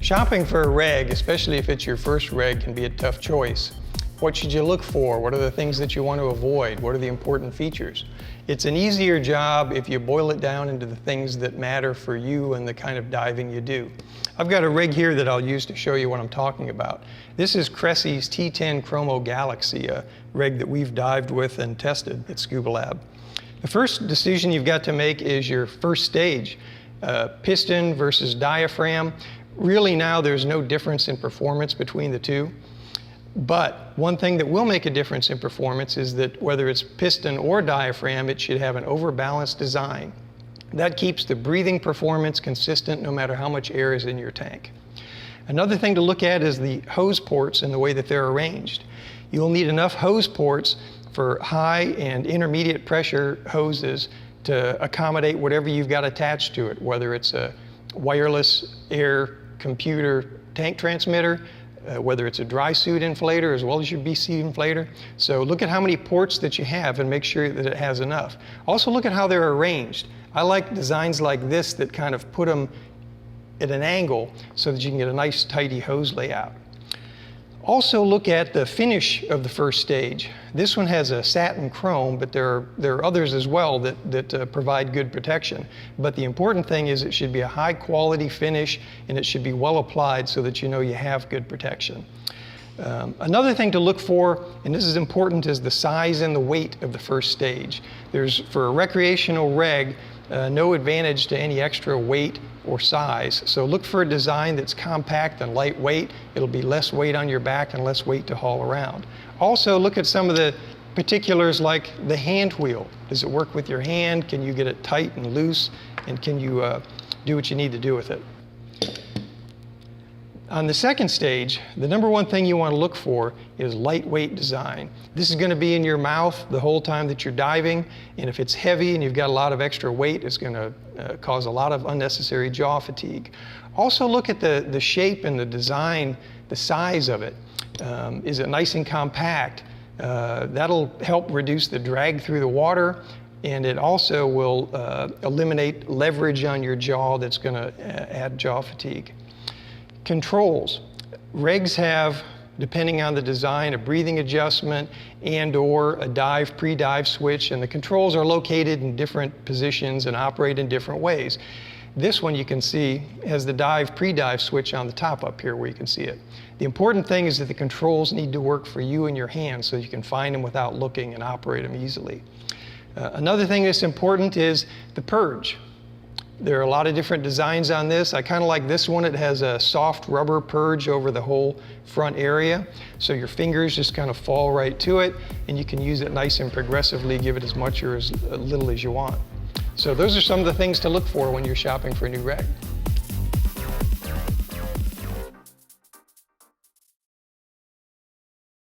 Shopping for a reg, especially if it's your first reg, can be a tough choice. What should you look for? What are the things that you want to avoid? What are the important features? It's an easier job if you boil it down into the things that matter for you and the kind of diving you do. I've got a rig here that I'll use to show you what I'm talking about. This is Cressy's T10 Chromo Galaxy, a rig that we've dived with and tested at Scuba Lab. The first decision you've got to make is your first stage, piston versus diaphragm. Really now there's no difference in performance between the two. But one thing that will make a difference in performance is that whether it's piston or diaphragm, it should have an overbalanced design. That keeps the breathing performance consistent no matter how much air is in your tank. Another thing to look at is the hose ports and the way that they're arranged. You'll need enough hose ports for high and intermediate pressure hoses to accommodate whatever you've got attached to it, whether it's a wireless air computer tank transmitter, whether it's a dry suit inflator as well as your BC inflator. So look at how many ports that you have and make sure that it has enough. Also look at how they're arranged. I like designs like this that kind of put them at an angle so that you can get a nice tidy hose layout. Also look at the finish of the first stage. This one has a satin chrome, but there are others as well that provide good protection. But the important thing is it should be a high quality finish and it should be well applied so that you know you have good protection. Another thing to look for, and this is important, is the size and the weight of the first stage. There's, for a recreational reg, no advantage to any extra weight or size. So look for a design that's compact and lightweight. It'll be less weight on your back and less weight to haul around. Also look at some of the particulars like the hand wheel. Does it work with your hand? Can you get it tight and loose? And can you do what you need to do with it? On the second stage, the number one thing you want to look for is lightweight design. This is going to be in your mouth the whole time that you're diving, and if it's heavy and you've got a lot of extra weight, it's going to cause a lot of unnecessary jaw fatigue. Also look at the shape and the design, the size of it. Is it nice and compact? That'll help reduce the drag through the water, and it also will eliminate leverage on your jaw that's going to add jaw fatigue. Controls. Regs have, depending on the design, a breathing adjustment and or a dive, pre-dive switch, and the controls are located in different positions and operate in different ways. This one you can see has the dive, pre-dive switch on the top up here where you can see it. The important thing is that the controls need to work for you and your hands so you can find them without looking and operate them easily. Another thing that's important is the purge. There are a lot of different designs on this. I kind of like this one. It has a soft rubber purge over the whole front area. So your fingers just kind of fall right to it and you can use it nice and progressively, give it as much or as little as you want. So those are some of the things to look for when you're shopping for a new reg.